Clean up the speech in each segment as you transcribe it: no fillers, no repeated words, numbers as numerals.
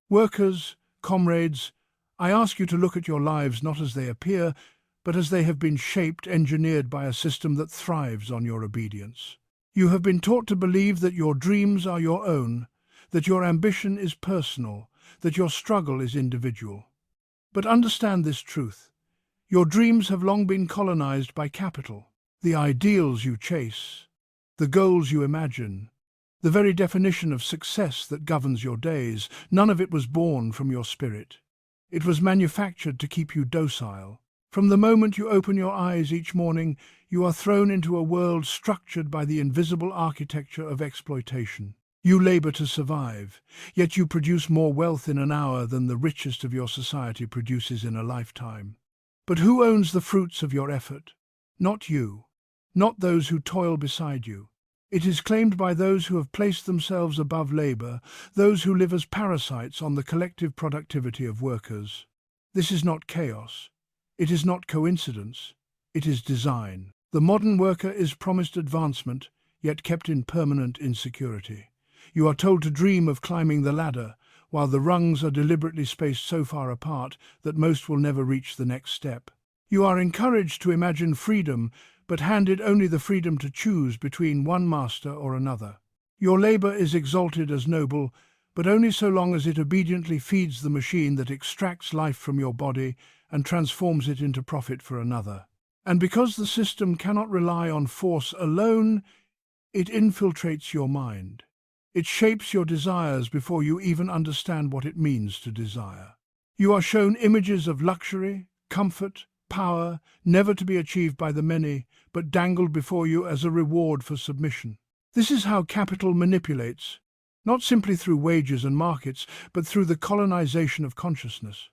Workers, comrades, I ask you to look at your lives not as they appear, but as they have been shaped, engineered by a system that thrives on your obedience. You have been taught to believe that your dreams are your own, that your ambition is personal, that your struggle is individual. But understand this truth. Your dreams have long been colonized by capital. The ideals you chase, the goals you imagine, the very definition of success that governs your days, none of it was born from your spirit. It was manufactured to keep you docile. From the moment you open your eyes each morning, you are thrown into a world structured by the invisible architecture of exploitation. You labor to survive, yet you produce more wealth in an hour than the richest of your society produces in a lifetime. But who owns the fruits of your effort? Not you, not those who toil beside you. It is claimed by those who have placed themselves above labor, those who live as parasites on the collective productivity of workers. This is not chaos. It is not coincidence. It is design. The modern worker is promised advancement, yet kept in permanent insecurity. You are told to dream of climbing the ladder, while the rungs are deliberately spaced so far apart that most will never reach the next step. You are encouraged to imagine freedom, but handed only the freedom to choose between one master or another. Your labor is exalted as noble, but only so long as it obediently feeds the machine that extracts life from your body and transforms it into profit for another. And because the system cannot rely on force alone, it infiltrates your mind. It shapes your desires before you even understand what it means to desire. You are shown images of luxury, comfort, power, never to be achieved by the many, but dangled before you as a reward for submission. This is how capital manipulates, not simply through wages and markets, but through the colonization of consciousness.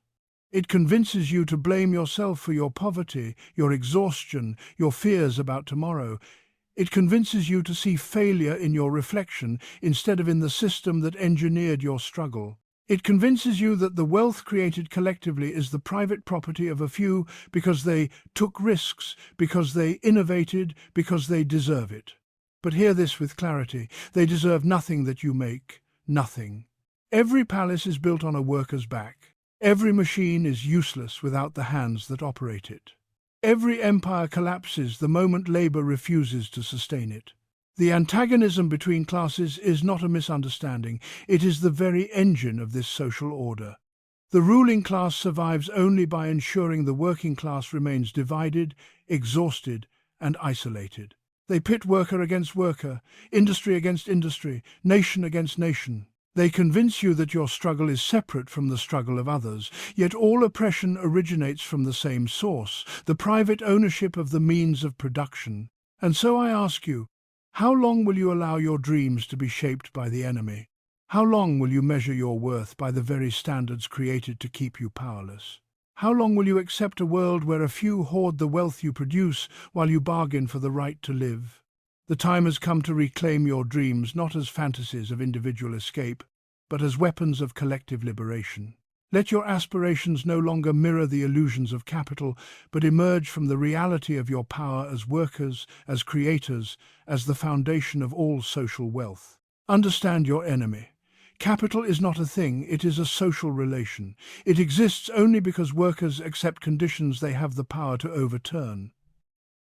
It convinces you to blame yourself for your poverty, your exhaustion, your fears about tomorrow. It convinces you to see failure in your reflection instead of in the system that engineered your struggle. It convinces you that the wealth created collectively is the private property of a few because they took risks, because they innovated, because they deserve it. But hear this with clarity. They deserve nothing that you make, nothing. Every palace is built on a worker's back. Every machine is useless without the hands that operate it. Every empire collapses the moment labor refuses to sustain it. The antagonism between classes is not a misunderstanding, it is the very engine of this social order. The ruling class survives only by ensuring the working class remains divided, exhausted, and isolated. They pit worker against worker, industry against industry, nation against nation. They convince you that your struggle is separate from the struggle of others, yet all oppression originates from the same source, the private ownership of the means of production. And so I ask you, how long will you allow your dreams to be shaped by the enemy? How long will you measure your worth by the very standards created to keep you powerless? How long will you accept a world where a few hoard the wealth you produce while you bargain for the right to live? The time has come to reclaim your dreams not as fantasies of individual escape, but as weapons of collective liberation. Let your aspirations no longer mirror the illusions of capital, but emerge from the reality of your power as workers, as creators, as the foundation of all social wealth. Understand your enemy. Capital is not a thing, it is a social relation. It exists only because workers accept conditions they have the power to overturn.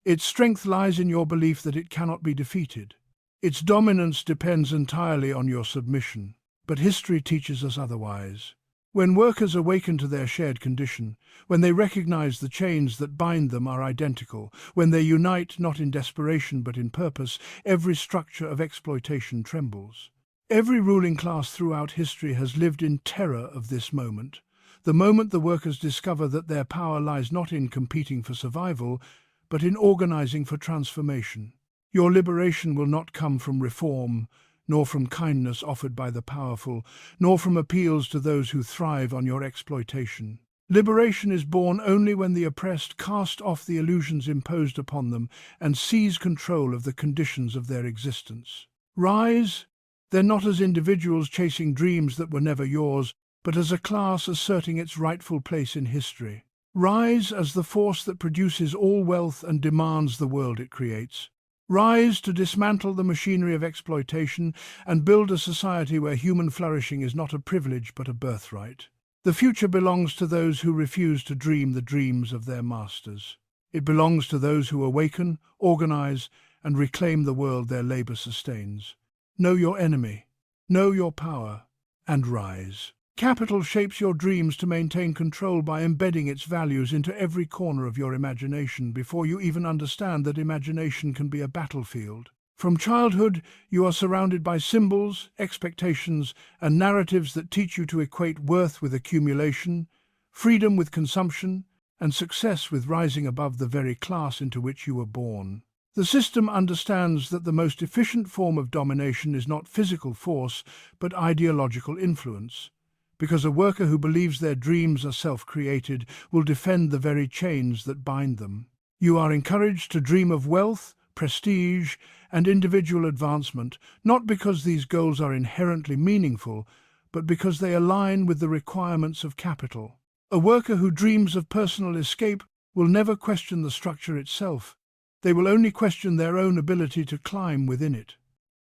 Its strength lies in your belief that it cannot be defeated. Its dominance depends entirely on your submission. But history teaches us otherwise. When workers awaken to their shared condition, when they recognize the chains that bind them are identical, when they unite not in desperation but in purpose, every structure of exploitation trembles. Every ruling class throughout history has lived in terror of this moment. The moment the workers discover that their power lies not in competing for survival, but in organizing for transformation. Your liberation will not come from reform, nor from kindness offered by the powerful, nor from appeals to those who thrive on your exploitation. Liberation is born only when the oppressed cast off the illusions imposed upon them and seize control of the conditions of their existence. Rise, then not as individuals chasing dreams that were never yours, but as a class asserting its rightful place in history. Rise as the force that produces all wealth and demands the world it creates. Rise to dismantle the machinery of exploitation and build a society where human flourishing is not a privilege but a birthright. The future belongs to those who refuse to dream the dreams of their masters. It belongs to those who awaken, organize, and reclaim the world their labor sustains. Know your enemy, know your power, and rise. Capital shapes your dreams to maintain control by embedding its values into every corner of your imagination before you even understand that imagination can be a battlefield. From childhood, you are surrounded by symbols, expectations, and narratives that teach you to equate worth with accumulation, freedom with consumption, and success with rising above the very class into which you were born. The system understands that the most efficient form of domination is not physical force, but ideological influence, because a worker who believes their dreams are self-created will defend the very chains that bind them. You are encouraged to dream of wealth, prestige, and individual advancement, not because these goals are inherently meaningful, but because they align with the requirements of capital. A worker who dreams of personal escape will never question the structure itself. They will only question their own ability to climb within it.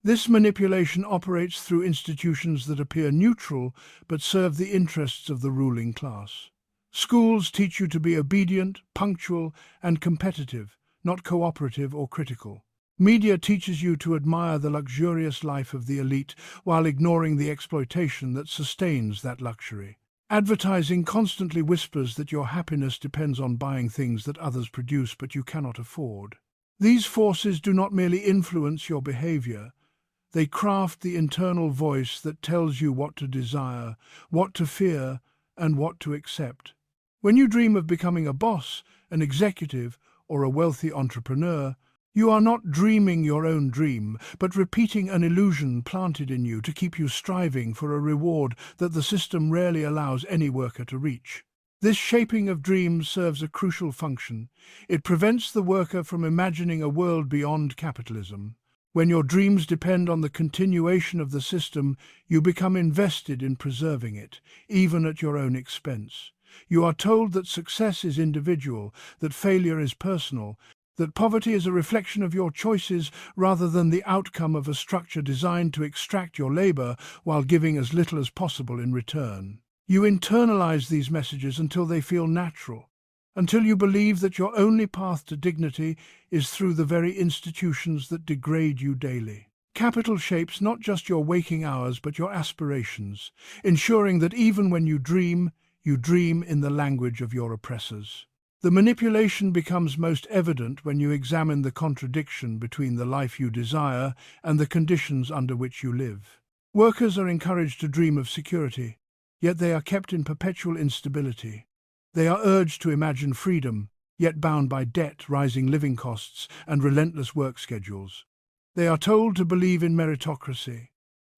This manipulation operates through institutions that appear neutral but serve the interests of the ruling class. Schools teach you to be obedient, punctual, and competitive, not cooperative or critical. Media teaches you to admire the luxurious life of the elite while ignoring the exploitation that sustains that luxury. Advertising constantly whispers that your happiness depends on buying things that others produce but you cannot afford. These forces do not merely influence your behavior. They craft the internal voice that tells you what to desire, what to fear, and what to accept. When you dream of becoming a boss, an executive, or a wealthy entrepreneur, you are not dreaming your own dream, but repeating an illusion planted in you to keep you striving for a reward that the system rarely allows any worker to reach. This shaping of dreams serves a crucial function. It prevents the worker from imagining a world beyond capitalism. When your dreams depend on the continuation of the system, you become invested in preserving it, even at your own expense. You are told that success is individual, that failure is personal, that poverty is a reflection of your choices rather than the outcome of a structure designed to extract your labor while giving as little as possible in return. You internalize these messages until they feel natural, until you believe that your only path to dignity is through the very institutions that degrade you daily. Capital shapes not just your waking hours but your aspirations, ensuring that even when you dream in the language of your oppressors. The manipulation becomes most evident when you examine the contradiction between the life you desire and the conditions under which you live. Workers are encouraged to dream of security, yet they are kept in perpetual instability. They are urged to imagine freedom, yet bound by debt, rising living costs, and relentless work schedules. They are told to believe in meritocracy,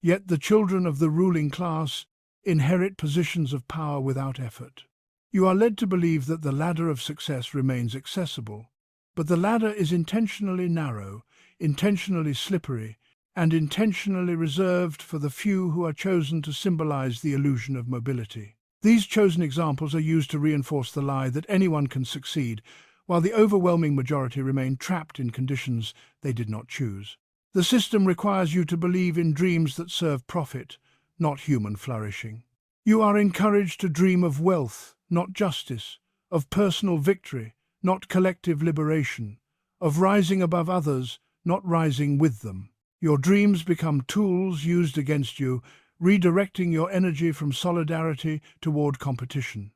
yet the children of the ruling class inherit positions of power without effort. You are led to believe that the ladder of success remains accessible, but the ladder is intentionally narrow, intentionally slippery, and intentionally reserved for the few who are chosen to symbolize the illusion of mobility. These chosen examples are used to reinforce the lie that anyone can succeed, while the overwhelming majority remain trapped in conditions they did not choose. The system requires you to believe in dreams that serve profit, not human flourishing. You are encouraged to dream of wealth, not justice, of personal victory, not collective liberation, of rising above others, not rising with them. Your dreams become tools used against you, redirecting your energy from solidarity toward competition.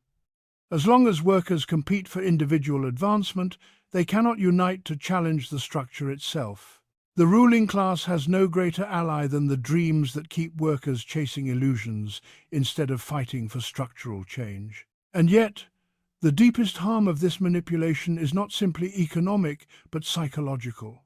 As long as workers compete for individual advancement, they cannot unite to challenge the structure itself. The ruling class has no greater ally than the dreams that keep workers chasing illusions instead of fighting for structural change. And yet, the deepest harm of this manipulation is not simply economic, but psychological.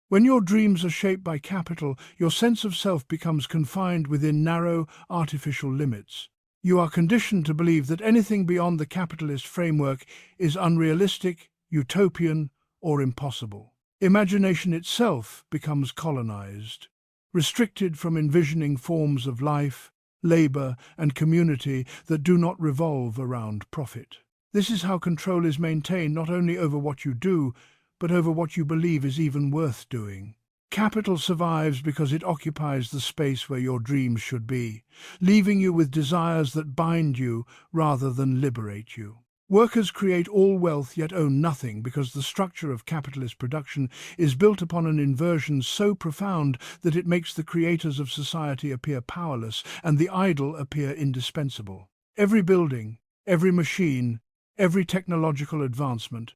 When your dreams are shaped by capital, your sense of self becomes confined within narrow, artificial limits. You are conditioned to believe that anything beyond the capitalist framework is unrealistic, utopian, or impossible. Imagination itself becomes colonized, restricted from envisioning forms of life, labor, and community that do not revolve around profit. This is how control is maintained not only over what you do, but over what you believe is even worth doing. Capital survives because it occupies the space where your dreams should be, leaving you with desires that bind you rather than liberate you. Workers create all wealth yet own nothing because the structure of capitalist production is built upon an inversion so profound that it makes the creators of society appear powerless and the idle appear indispensable. Every building, every machine, every technological advancement,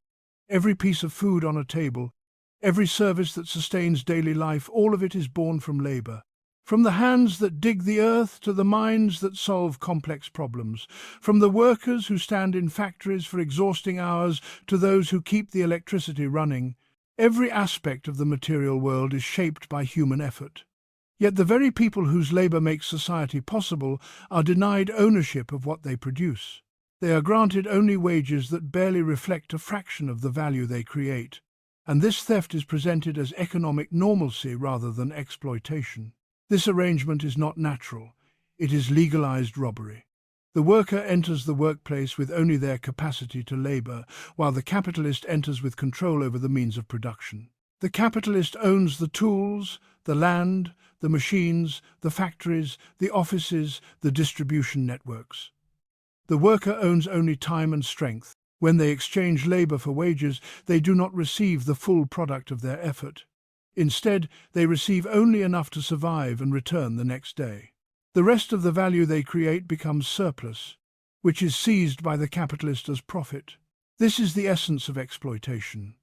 every piece of food on a table, every service that sustains daily life, all of it is born from labor. From the hands that dig the earth to the minds that solve complex problems, from the workers who stand in factories for exhausting hours to those who keep the electricity running, every aspect of the material world is shaped by human effort. Yet the very people whose labor makes society possible are denied ownership of what they produce. They are granted only wages that barely reflect a fraction of the value they create, and this theft is presented as economic normalcy rather than exploitation. This arrangement is not natural, it is legalized robbery. The worker enters the workplace with only their capacity to labor, while the capitalist enters with control over the means of production. The capitalist owns the tools, the land, the machines, the factories, the offices, the distribution networks. The worker owns only time and strength. When they exchange labor for wages, they do not receive the full product of their effort. Instead, they receive only enough to survive and return the next day. The rest of the value they create becomes surplus, which is seized by the capitalist as profit. This is the essence of exploitation.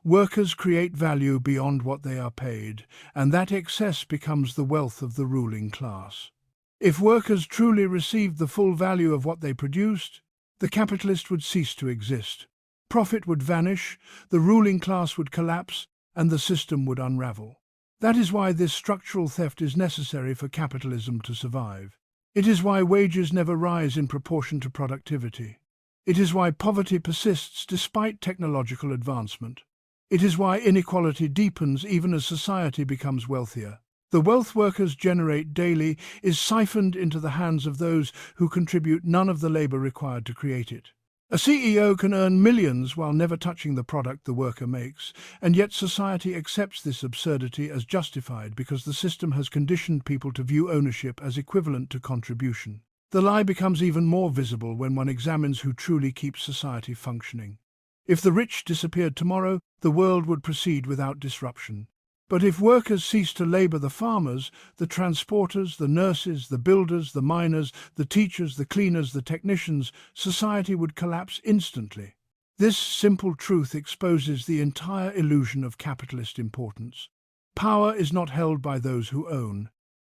Workers create value beyond what they are paid, and that excess becomes the wealth of the ruling class. If workers truly received the full value of what they produced, the capitalist would cease to exist. Profit would vanish, the ruling class would collapse, and the system would unravel. That is why this structural theft is necessary for capitalism to survive. It is why wages never rise in proportion to productivity. It is why poverty persists despite technological advancement. It is why inequality deepens even as society becomes wealthier. The wealth workers generate daily is siphoned into the hands of those who contribute none of the labor required to create it. A CEO can earn millions while never touching the product the worker makes, and yet society accepts this absurdity as justified because the system has conditioned people to view ownership as equivalent to contribution. The lie becomes even more visible when one examines who truly keeps society functioning. If the rich disappeared tomorrow, the world would proceed without disruption. But if workers cease to labor the farmers, the transporters, the nurses, the builders, the miners, the teachers, the cleaners, the technicians, society would collapse instantly. This simple truth exposes the entire illusion of capitalist importance. Power is not held by those who own,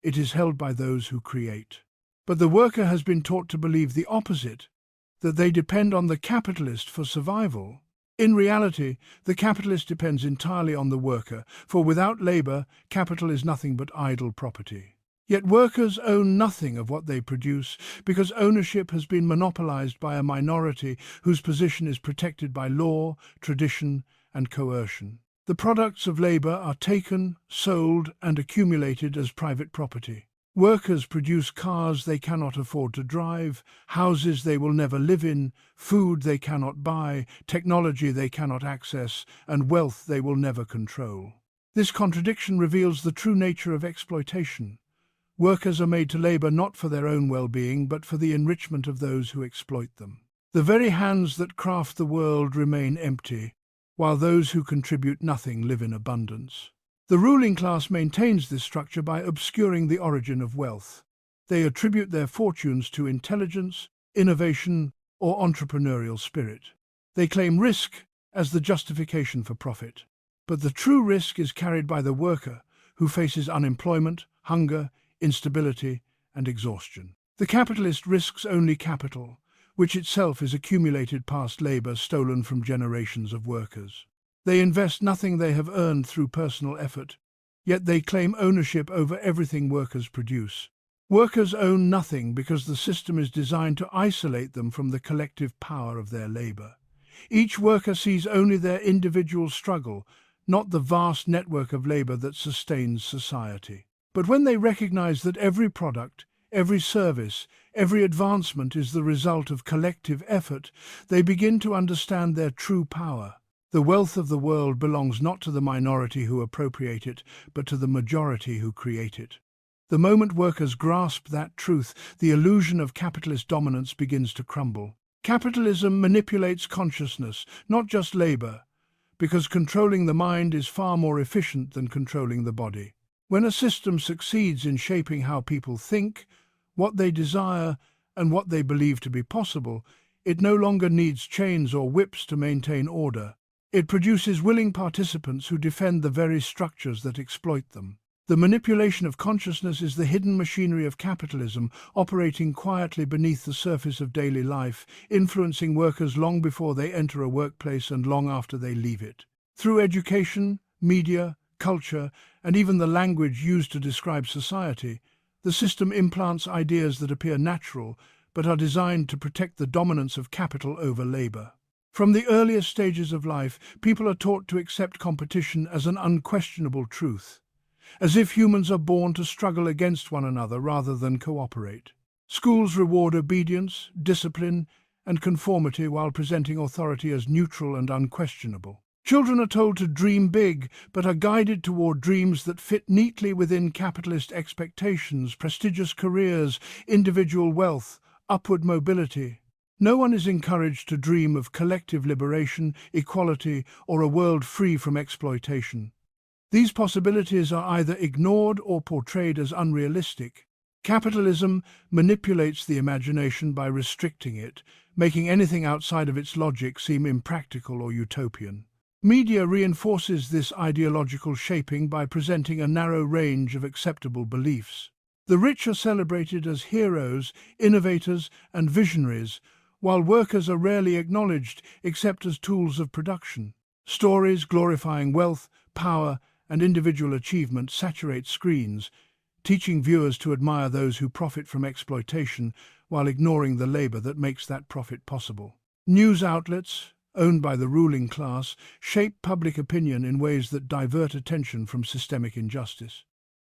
it is held by those who create. But the worker has been taught to believe the opposite, that they depend on the capitalist for survival. In reality, the capitalist depends entirely on the worker, for without labor, capital is nothing but idle property. Yet workers own nothing of what they produce because ownership has been monopolized by a minority whose position is protected by law, tradition, and coercion. The products of labor are taken, sold, and accumulated as private property. Workers produce cars they cannot afford to drive, houses they will never live in, food they cannot buy, technology they cannot access, and wealth they will never control. This contradiction reveals the true nature of exploitation. Workers are made to labor not for their own well-being, but for the enrichment of those who exploit them. The very hands that craft the world remain empty, while those who contribute nothing live in abundance. The ruling class maintains this structure by obscuring the origin of wealth. They attribute their fortunes to intelligence, innovation, or entrepreneurial spirit. They claim risk as the justification for profit. But the true risk is carried by the worker, who faces unemployment, hunger, instability, and exhaustion. The capitalist risks only capital, which itself is accumulated past labor stolen from generations of workers. They invest nothing they have earned through personal effort, yet they claim ownership over everything workers produce. Workers own nothing because the system is designed to isolate them from the collective power of their labor. Each worker sees only their individual struggle, not the vast network of labor that sustains society. But when they recognize that every product, every service, every advancement is the result of collective effort, they begin to understand their true power. The wealth of the world belongs not to the minority who appropriate it, but to the majority who create it. The moment workers grasp that truth, the illusion of capitalist dominance begins to crumble. Capitalism manipulates consciousness, not just labor, because controlling the mind is far more efficient than controlling the body. When a system succeeds in shaping how people think, what they desire, and what they believe to be possible, it no longer needs chains or whips to maintain order. It produces willing participants who defend the very structures that exploit them. The manipulation of consciousness is the hidden machinery of capitalism, operating quietly beneath the surface of daily life, influencing workers long before they enter a workplace and long after they leave it. Through education, media, culture, and even the language used to describe society, the system implants ideas that appear natural but are designed to protect the dominance of capital over labor. From the earliest stages of life, people are taught to accept competition as an unquestionable truth, as if humans are born to struggle against one another rather than cooperate. Schools reward obedience, discipline, and conformity while presenting authority as neutral and unquestionable. Children are told to dream big, but are guided toward dreams that fit neatly within capitalist expectations, prestigious careers, individual wealth, upward mobility. No one is encouraged to dream of collective liberation, equality, or a world free from exploitation. These possibilities are either ignored or portrayed as unrealistic. Capitalism manipulates the imagination by restricting it, making anything outside of its logic seem impractical or utopian. Media reinforces this ideological shaping by presenting a narrow range of acceptable beliefs. The rich are celebrated as heroes, innovators, and visionaries, while workers are rarely acknowledged except as tools of production. Stories glorifying wealth, power, and individual achievement saturate screens, teaching viewers to admire those who profit from exploitation while ignoring the labor that makes that profit possible. News outlets, owned by the ruling class, shape public opinion in ways that divert attention from systemic injustice.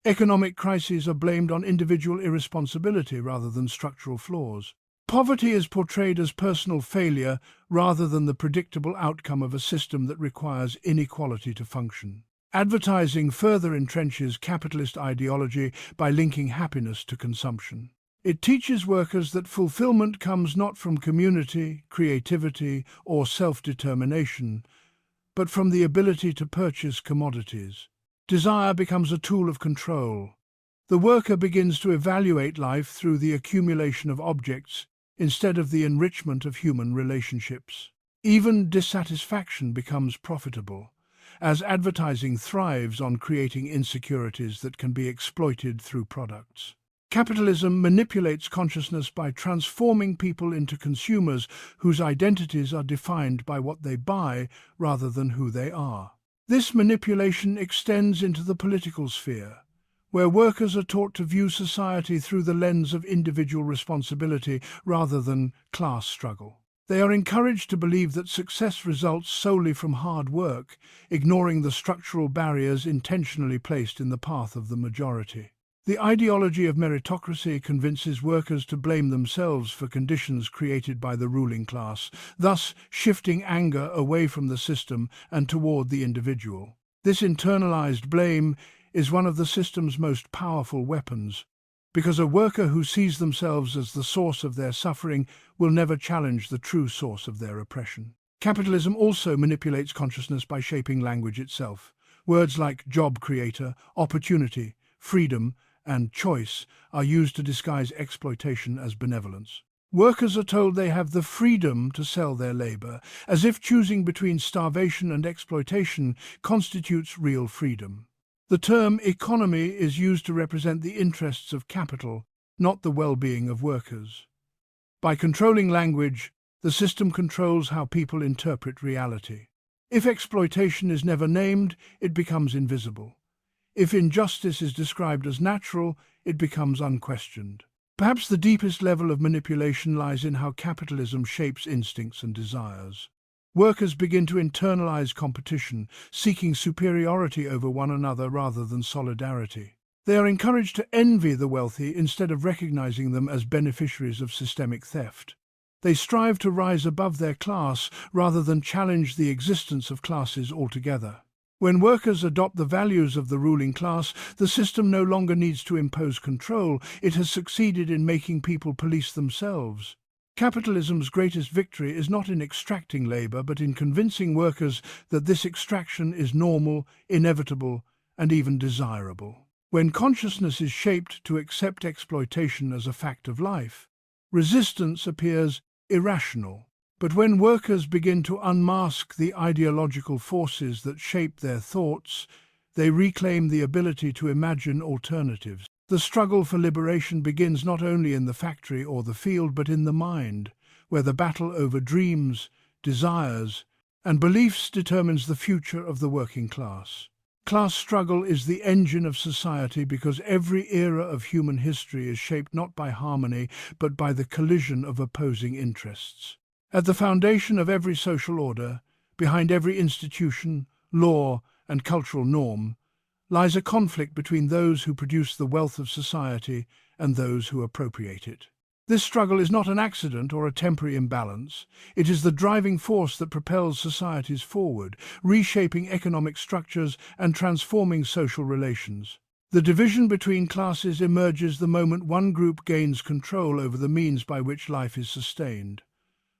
Economic crises are blamed on individual irresponsibility rather than structural flaws. Poverty is portrayed as personal failure rather than the predictable outcome of a system that requires inequality to function. Advertising further entrenches capitalist ideology by linking happiness to consumption. It teaches workers that fulfillment comes not from community, creativity, or self-determination, but from the ability to purchase commodities. Desire becomes a tool of control. The worker begins to evaluate life through the accumulation of objects instead of the enrichment of human relationships. Even dissatisfaction becomes profitable, as advertising thrives on creating insecurities that can be exploited through products. Capitalism manipulates consciousness by transforming people into consumers whose identities are defined by what they buy rather than who they are. This manipulation extends into the political sphere, where workers are taught to view society through the lens of individual responsibility rather than class struggle. They are encouraged to believe that success results solely from hard work, ignoring the structural barriers intentionally placed in the path of the majority. The ideology of meritocracy convinces workers to blame themselves for conditions created by the ruling class, thus shifting anger away from the system and toward the individual. This internalized blame is one of the system's most powerful weapons, because a worker who sees themselves as the source of their suffering will never challenge the true source of their oppression. Capitalism also manipulates consciousness by shaping language itself. Words like job creator, opportunity, freedom, and choice are used to disguise exploitation as benevolence. Workers are told they have the freedom to sell their labor, as if choosing between starvation and exploitation constitutes real freedom. The term economy is used to represent the interests of capital, not the well-being of workers. By controlling language, the system controls how people interpret reality. If exploitation is never named, it becomes invisible. If injustice is described as natural, it becomes unquestioned. Perhaps the deepest level of manipulation lies in how capitalism shapes instincts and desires. Workers begin to internalize competition, seeking superiority over one another rather than solidarity. They are encouraged to envy the wealthy instead of recognizing them as beneficiaries of systemic theft. They strive to rise above their class rather than challenge the existence of classes altogether. When workers adopt the values of the ruling class, the system no longer needs to impose control. It has succeeded in making people police themselves. Capitalism's greatest victory is not in extracting labor, but in convincing workers that this extraction is normal, inevitable, and even desirable. When consciousness is shaped to accept exploitation as a fact of life, resistance appears irrational. But when workers begin to unmask the ideological forces that shape their thoughts, they reclaim the ability to imagine alternatives. The struggle for liberation begins not only in the factory or the field, but in the mind, where the battle over dreams, desires, and beliefs determines the future of the working class. Class struggle is the engine of society because every era of human history is shaped not by harmony, but by the collision of opposing interests. At the foundation of every social order, behind every institution, law, and cultural norm, lies a conflict between those who produce the wealth of society and those who appropriate it. This struggle is not an accident or a temporary imbalance. It is the driving force that propels societies forward, reshaping economic structures and transforming social relations. The division between classes emerges the moment one group gains control over the means by which life is sustained.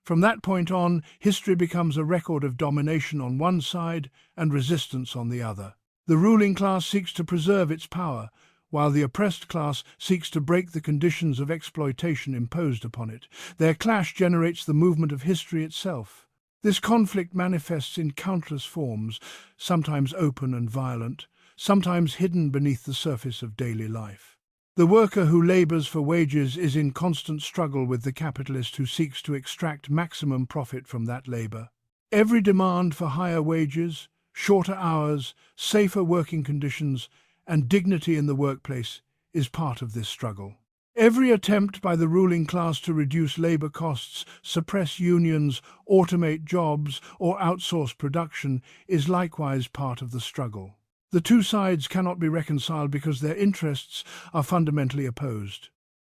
From that point on, history becomes a record of domination on one side and resistance on the other. The ruling class seeks to preserve its power, while the oppressed class seeks to break the conditions of exploitation imposed upon it. Their clash generates the movement of history itself. This conflict manifests in countless forms, sometimes open and violent, sometimes hidden beneath the surface of daily life. The worker who labors for wages is in constant struggle with the capitalist who seeks to extract maximum profit from that labor. Every demand for higher wages, shorter hours, safer working conditions, and dignity in the workplace is part of this struggle. Every attempt by the ruling class to reduce labor costs, suppress unions, automate jobs, or outsource production is likewise part of the struggle. The two sides cannot be reconciled because their interests are fundamentally opposed.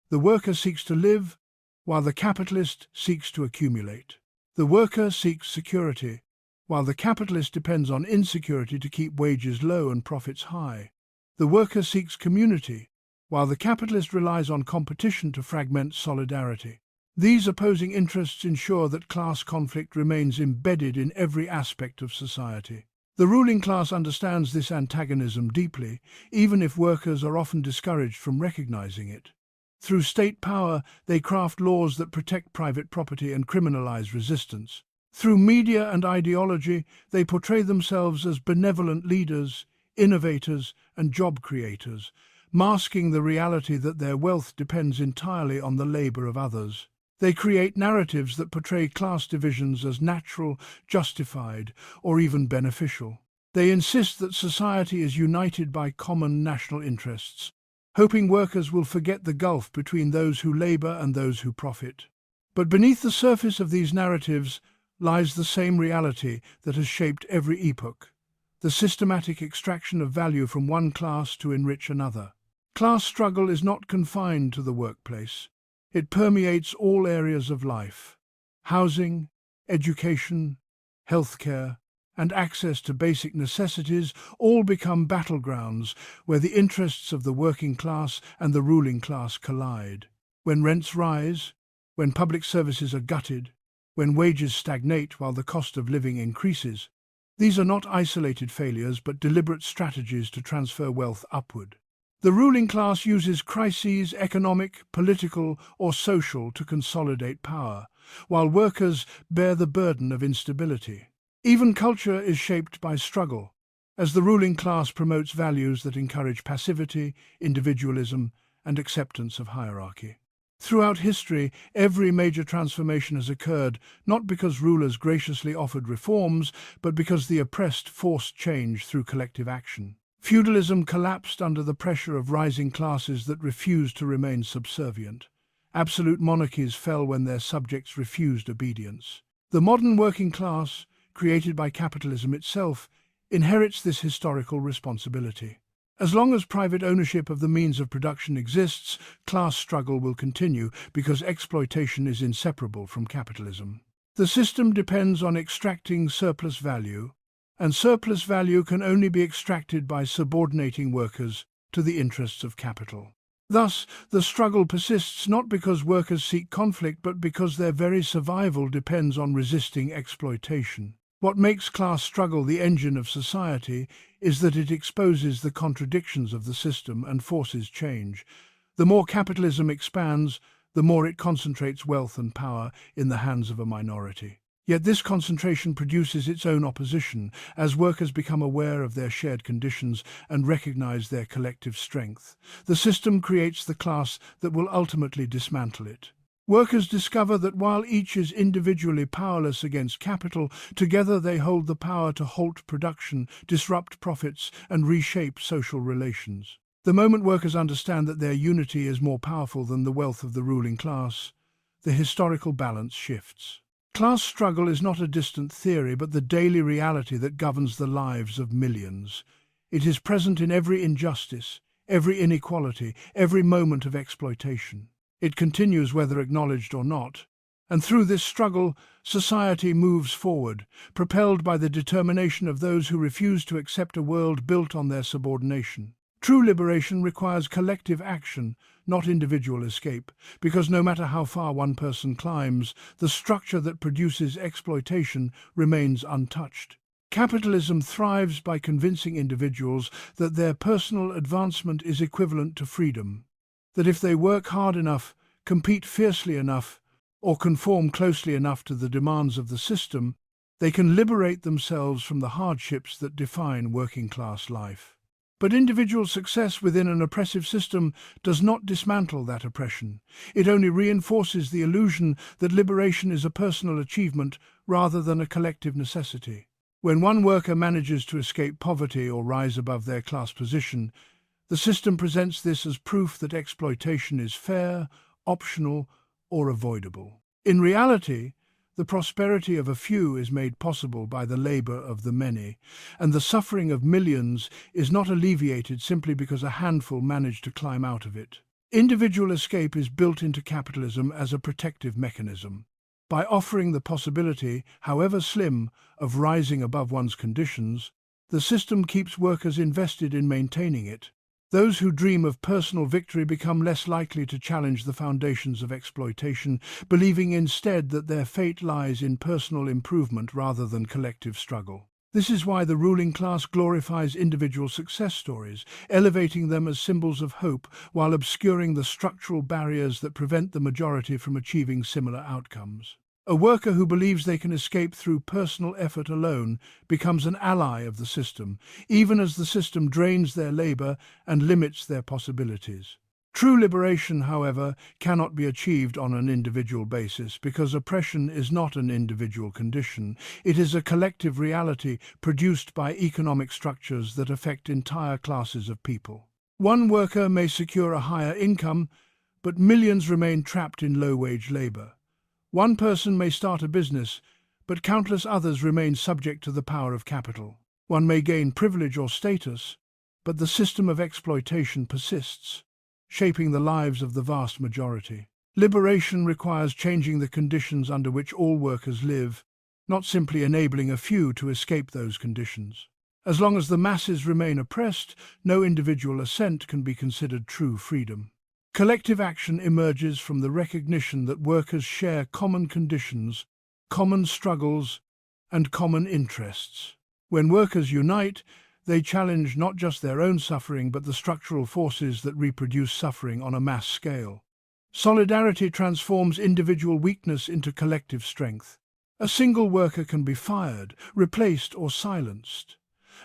The worker seeks to live, while the capitalist seeks to accumulate. The worker seeks security, while the capitalist depends on insecurity to keep wages low and profits high. The worker seeks community, while the capitalist relies on competition to fragment solidarity. These opposing interests ensure that class conflict remains embedded in every aspect of society. The ruling class understands this antagonism deeply, even if workers are often discouraged from recognizing it. Through state power, they craft laws that protect private property and criminalize resistance. Through media and ideology, they portray themselves as benevolent leaders, innovators, and job creators, masking the reality that their wealth depends entirely on the labor of others. They create narratives that portray class divisions as natural, justified, or even beneficial. They insist that society is united by common national interests, hoping workers will forget the gulf between those who labor and those who profit. But beneath the surface of these narratives lies the same reality that has shaped every epoch: the systematic extraction of value from one class to enrich another. Class struggle is not confined to the workplace. It permeates all areas of life. Housing, education, healthcare, and access to basic necessities all become battlegrounds where the interests of the working class and the ruling class collide. When rents rise, when public services are gutted, when wages stagnate while the cost of living increases, these are not isolated failures but deliberate strategies to transfer wealth upward. The ruling class uses crises, economic, political, or social, to consolidate power, while workers bear the burden of instability. Even culture is shaped by struggle, as the ruling class promotes values that encourage passivity, individualism, and acceptance of hierarchy. Throughout history, every major transformation has occurred not because rulers graciously offered reforms, but because the oppressed forced change through collective action. Feudalism collapsed under the pressure of rising classes that refused to remain subservient. Absolute monarchies fell when their subjects refused obedience. The modern working class, created by capitalism itself, inherits this historical responsibility. As long as private ownership of the means of production exists, class struggle will continue because exploitation is inseparable from capitalism. The system depends on extracting surplus value, and surplus value can only be extracted by subordinating workers to the interests of capital. Thus, the struggle persists not because workers seek conflict, but because their very survival depends on resisting exploitation. What makes class struggle the engine of society is that it exposes the contradictions of the system and forces change. The more capitalism expands, the more it concentrates wealth and power in the hands of a minority. Yet this concentration produces its own opposition as workers become aware of their shared conditions and recognize their collective strength. The system creates the class that will ultimately dismantle it. Workers discover that while each is individually powerless against capital, together they hold the power to halt production, disrupt profits, and reshape social relations. The moment workers understand that their unity is more powerful than the wealth of the ruling class, the historical balance shifts. Class struggle is not a distant theory, but the daily reality that governs the lives of millions. It is present in every injustice, every inequality, every moment of exploitation. It continues whether acknowledged or not. And through this struggle, society moves forward, propelled by the determination of those who refuse to accept a world built on their subordination. True liberation requires collective action, not individual escape, because no matter how far one person climbs, the structure that produces exploitation remains untouched. Capitalism thrives by convincing individuals that their personal advancement is equivalent to freedom, that if they work hard enough, compete fiercely enough, or conform closely enough to the demands of the system, they can liberate themselves from the hardships that define working-class life. But individual success within an oppressive system does not dismantle that oppression. It only reinforces the illusion that liberation is a personal achievement rather than a collective necessity. When one worker manages to escape poverty or rise above their class position, the system presents this as proof that exploitation is fair, optional, or avoidable. In reality, the prosperity of a few is made possible by the labor of the many, and the suffering of millions is not alleviated simply because a handful manage to climb out of it. Individual escape is built into capitalism as a protective mechanism. By offering the possibility, however slim, of rising above one's conditions, the system keeps workers invested in maintaining it. Those who dream of personal victory become less likely to challenge the foundations of exploitation, believing instead that their fate lies in personal improvement rather than collective struggle. This is why the ruling class glorifies individual success stories, elevating them as symbols of hope while obscuring the structural barriers that prevent the majority from achieving similar outcomes. A worker who believes they can escape through personal effort alone becomes an ally of the system, even as the system drains their labor and limits their possibilities. True liberation, however, cannot be achieved on an individual basis because oppression is not an individual condition. It is a collective reality produced by economic structures that affect entire classes of people. One worker may secure a higher income, but millions remain trapped in low-wage labor. One person may start a business, but countless others remain subject to the power of capital. One may gain privilege or status, but the system of exploitation persists, shaping the lives of the vast majority. Liberation requires changing the conditions under which all workers live, not simply enabling a few to escape those conditions. As long as the masses remain oppressed, no individual ascent can be considered true freedom. Collective action emerges from the recognition that workers share common conditions, common struggles, and common interests. When workers unite, they challenge not just their own suffering but the structural forces that reproduce suffering on a mass scale. Solidarity transforms individual weakness into collective strength. A single worker can be fired, replaced, or silenced.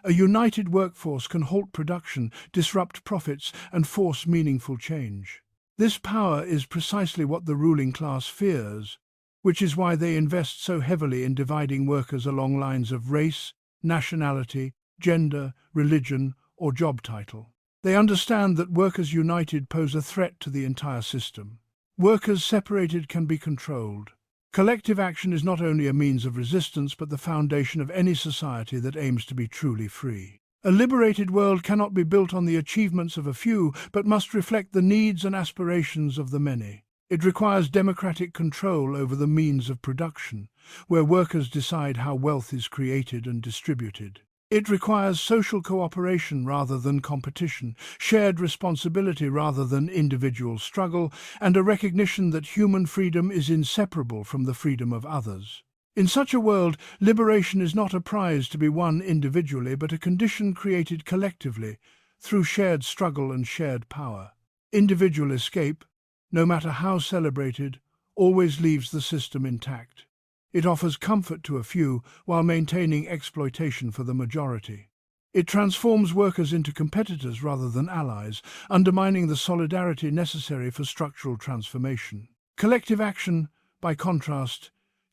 A united workforce can halt production, disrupt profits, and force meaningful change. This power is precisely what the ruling class fears, which is why they invest so heavily in dividing workers along lines of race, nationality, gender, religion, or job title. They understand that workers united pose a threat to the entire system. Workers separated can be controlled. Collective action is not only a means of resistance but the foundation of any society that aims to be truly free. A liberated world cannot be built on the achievements of a few, but must reflect the needs and aspirations of the many. It requires democratic control over the means of production, where workers decide how wealth is created and distributed. It requires social cooperation rather than competition, shared responsibility rather than individual struggle, and a recognition that human freedom is inseparable from the freedom of others. In such a world, liberation is not a prize to be won individually, but a condition created collectively through shared struggle and shared power. Individual escape, no matter how celebrated, always leaves the system intact. It offers comfort to a few while maintaining exploitation for the majority. It transforms workers into competitors rather than allies, undermining the solidarity necessary for structural transformation. Collective action, by contrast,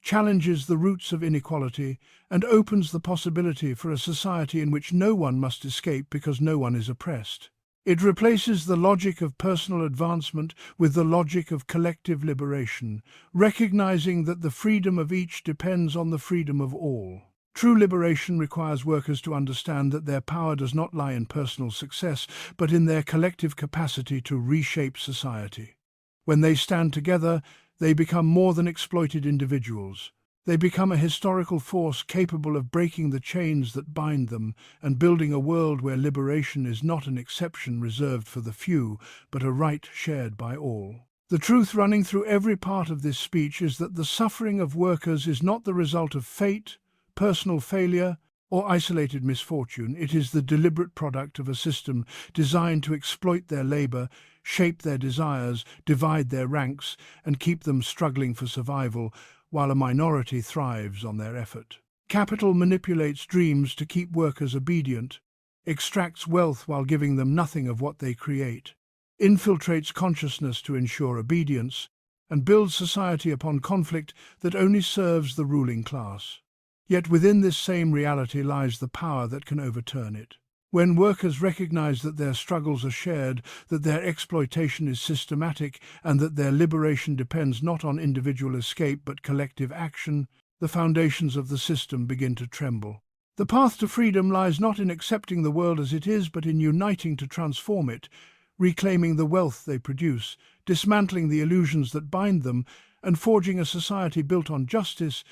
challenges the roots of inequality and opens the possibility for a society in which no one must escape because no one is oppressed. It replaces the logic of personal advancement with the logic of collective liberation, recognizing that the freedom of each depends on the freedom of all. True liberation requires workers to understand that their power does not lie in personal success, but in their collective capacity to reshape society. When they stand together, they become more than exploited individuals. They become a historical force capable of breaking the chains that bind them and building a world where liberation is not an exception reserved for the few, but a right shared by all. The truth running through every part of this speech is that the suffering of workers is not the result of fate, personal failure, or isolated misfortune. It is the deliberate product of a system designed to exploit their labor, shape their desires, divide their ranks, and keep them struggling for survival, while a minority thrives on their effort. Capital manipulates dreams to keep workers obedient, extracts wealth while giving them nothing of what they create, infiltrates consciousness to ensure obedience, and builds society upon conflict that only serves the ruling class. Yet within this same reality lies the power that can overturn it. When workers recognize that their struggles are shared, that their exploitation is systematic, and that their liberation depends not on individual escape but collective action, the foundations of the system begin to tremble. The path to freedom lies not in accepting the world as it is, but in uniting to transform it, reclaiming the wealth they produce, dismantling the illusions that bind them, and forging a society built on justice,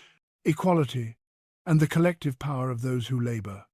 equality, and the collective power of those who labor.